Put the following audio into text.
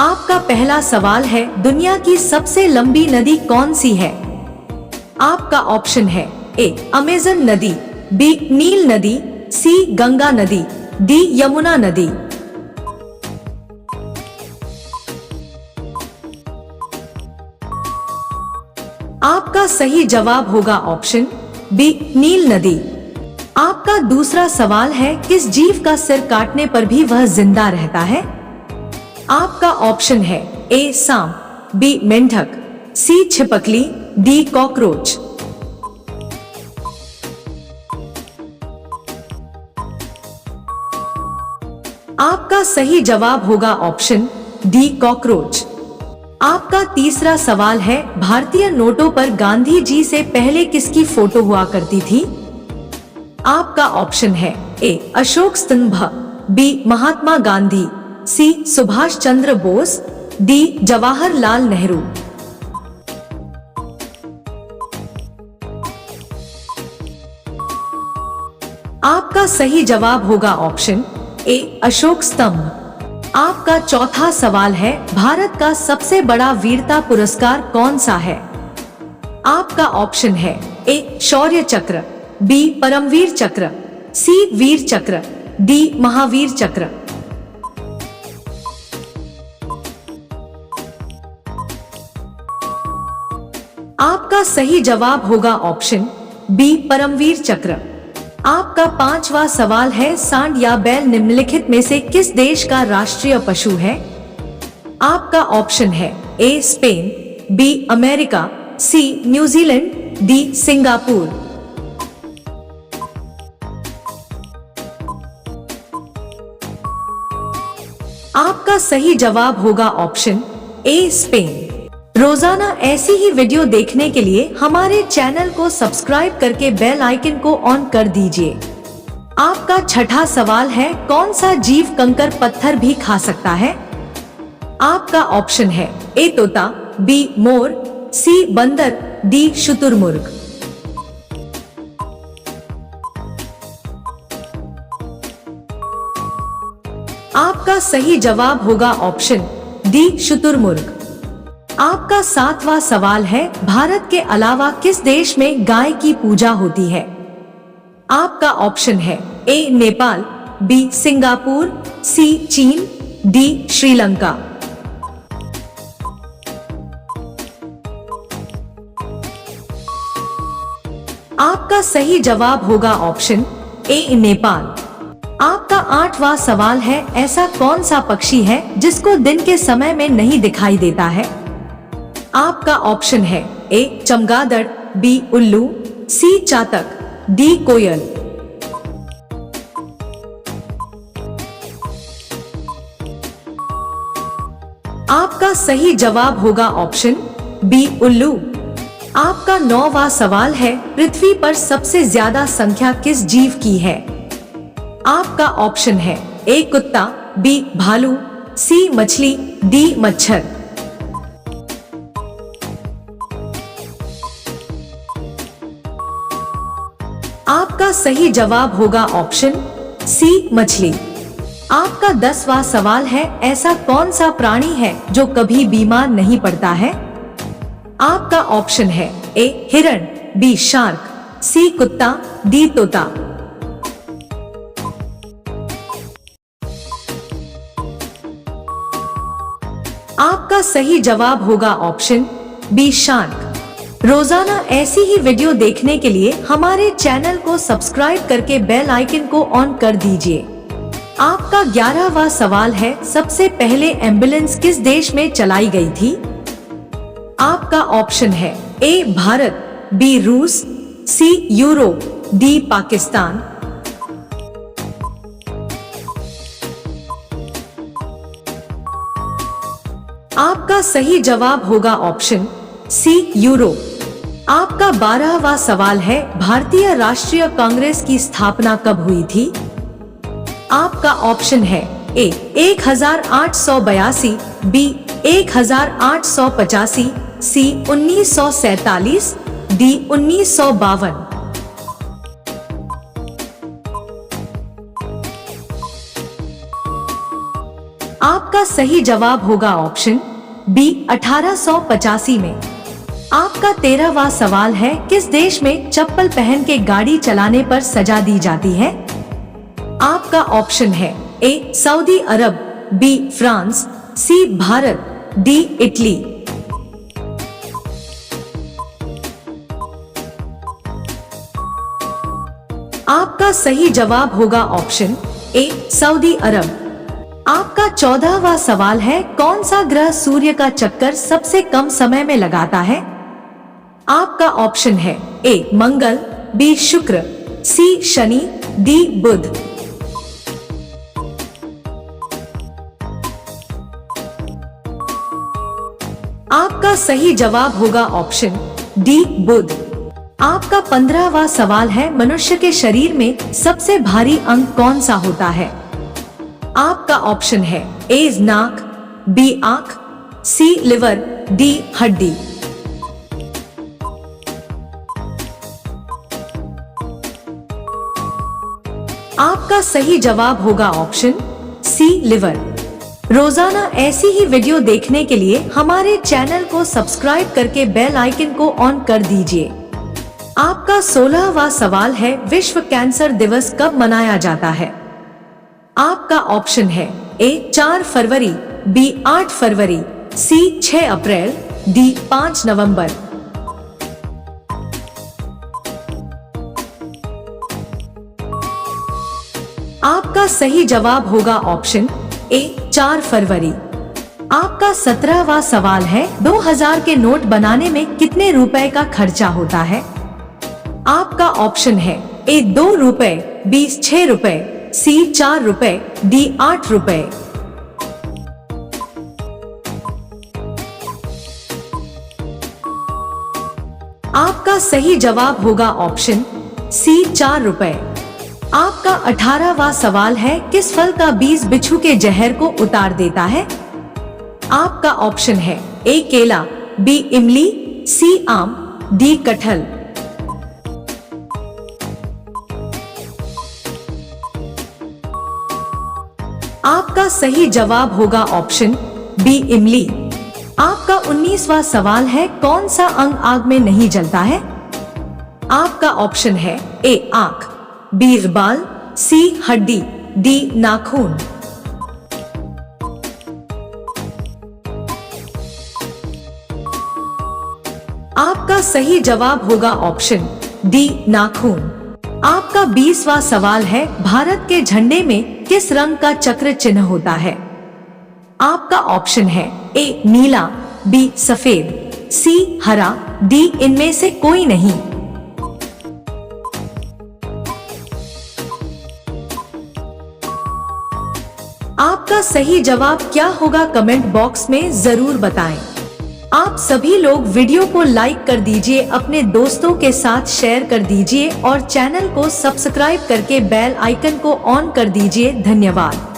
आपका पहला सवाल है, दुनिया की सबसे लंबी नदी कौन सी है? आपका ऑप्शन है ए अमेज़न नदी, बी नील नदी, सी गंगा नदी, डी यमुना नदी। आपका सही जवाब होगा ऑप्शन बी नील नदी। आपका दूसरा सवाल है, किस जीव का सिर काटने पर भी वह जिंदा रहता है? आपका ऑप्शन है ए सांप, बी मेंढक, सी छिपकली, डी कॉकरोच। आपका सही जवाब होगा ऑप्शन डी कॉकरोच। आपका तीसरा सवाल है, भारतीय नोटों पर गांधी जी से पहले किसकी फोटो हुआ करती थी? आपका ऑप्शन है ए अशोक स्तंभ, बी महात्मा गांधी, सी सुभाष चंद्र बोस, डी जवाहरलाल नेहरू। आपका सही जवाब होगा ऑप्शन ए अशोक स्तंभ। आपका चौथा सवाल है, भारत का सबसे बड़ा वीरता पुरस्कार कौन सा है? आपका ऑप्शन है ए शौर्य चक्र, बी परमवीर चक्र, सी वीर चक्र, डी महावीर चक्र। आपका सही जवाब होगा ऑप्शन बी परमवीर चक्र। आपका पांचवा सवाल है, सांड या बैल निम्नलिखित में से किस देश का राष्ट्रीय पशु है? आपका ऑप्शन है A Spain, B America, C New Zealand, D Singapore. आपका सही जवाब होगा ऑप्शन ए स्पेन। रोजाना ऐसी ही वीडियो देखने के लिए हमारे चैनल को सब्सक्राइब करके बेल आइकन को ऑन कर दीजिए। आपका छठा सवाल है, कौन सा जीव कंकर पत्थर भी खा सकता है? आपका ऑप्शन है ए तोता, बी मोर, सी बंदर, डी शुतुरमुर्ग। आपका सही जवाब होगा ऑप्शन डी शुतुरमुर्ग। आपका सातवां सवाल है, भारत के अलावा किस देश में गाय की पूजा होती है? आपका ऑप्शन है ए नेपाल, बी सिंगापुर, सी चीन, डी श्रीलंका। आपका सही जवाब होगा ऑप्शन ए नेपाल। आपका आठवां सवाल है, ऐसा कौन सा पक्षी है जिसको दिन के समय में नहीं दिखाई देता है? आपका ऑप्शन है ए चमगादड़, बी उल्लू, सी चातक, डी कोयल। आपका सही जवाब होगा ऑप्शन बी उल्लू। आपका नौवां सवाल है, पृथ्वी पर सबसे ज्यादा संख्या किस जीव की है? आपका ऑप्शन है ए कुत्ता, बी भालू, सी मछली, डी मच्छर। आपका सही जवाब होगा ऑप्शन सी मछली। आपका 10वां सवाल है, ऐसा कौन सा प्राणी है जो कभी बीमार नहीं पड़ता है? आपका ऑप्शन है ए हिरण, बी शार्क, सी कुत्ता, डी तोता। आपका सही जवाब होगा ऑप्शन बी शार्क। रोजाना ऐसी ही वीडियो देखने के लिए हमारे चैनल को सब्सक्राइब करके बेल आइकन को ऑन कर दीजिए। आपका 11वां सवाल है, सबसे पहले एम्बुलेंस किस देश में चलाई गई थी? आपका ऑप्शन है ए भारत, बी रूस, सी यूरोप, डी पाकिस्तान। आपका सही जवाब होगा ऑप्शन सी यूरोप। आपका 12वां सवाल है, भारतीय राष्ट्रीय कांग्रेस की स्थापना कब हुई थी? आपका ऑप्शन है ए 1882, बी 1885, सी 1947, डी 1952। आपका आपका सही जवाब होगा ऑप्शन बी 1885 में। आपका 13वां सवाल है, किस देश में चप्पल पहन के गाड़ी चलाने पर सजा दी जाती है? आपका ऑप्शन है ए सऊदी अरब, बी फ्रांस, सी भारत, डी इटली। आपका सही जवाब होगा ऑप्शन ए सऊदी अरब। आपका 14वां सवाल है, कौन सा ग्रह सूर्य का चक्कर सबसे कम समय में लगाता है? आपका ऑप्शन है ए मंगल, बी शुक्र, सी शनि, डी बुध। आपका सही जवाब होगा ऑप्शन डी बुध। आपका 15वां सवाल है, मनुष्य के शरीर में सबसे भारी अंग कौन सा होता है? आपका ऑप्शन है ए नाक, बी आंख, सी लिवर, डी हड्डी। आपका सही जवाब होगा ऑप्शन सी लिवर। रोजाना ऐसी ही वीडियो देखने के लिए हमारे चैनल को सब्सक्राइब करके बेल आइकन को ऑन कर दीजिए। आपका 16वां सवाल है, विश्व कैंसर दिवस कब मनाया जाता है? आपका ऑप्शन है ए 4 फरवरी, बी 8 फरवरी, सी 6 अप्रैल, डी 5 नवंबर। आपका सही जवाब होगा ऑप्शन ए 4 फरवरी। आपका 17वां सवाल है, 2000 के नोट बनाने में कितने रुपए का खर्चा होता है? आपका ऑप्शन है ए 2 रुपए, बी 6 रुपए, सी 4 रुपए, डी 8 रुपए। आपका सही जवाब होगा ऑप्शन सी 4 रुपए। आपका 18वां सवाल है, किस फल का बीज बिच्छू के जहर को उतार देता है? आपका ऑप्शन है ए केला, बी इमली, सी आम, डी कटहल। आपका सही जवाब होगा ऑप्शन बी इमली। आपका 19वां सवाल है, कौन सा अंग आग में नहीं जलता है? आपका ऑप्शन है ए आंख, बी बाल, सी हड्डी, डी नाखून। आपका सही जवाब होगा ऑप्शन डी नाखून। आपका 20वां सवाल है, भारत के झंडे में किस रंग का चक्र चिन्ह होता है? आपका ऑप्शन है ए नीला, बी सफेद, सी हरा, डी इनमें से कोई नहीं। आपका सही जवाब क्या होगा कमेंट बॉक्स में जरूर बताएं। आप सभी लोग वीडियो को लाइक कर दीजिए, अपने दोस्तों के साथ शेयर कर दीजिए और चैनल को सब्सक्राइब करके बेल आइकन को ऑन कर दीजिए। धन्यवाद।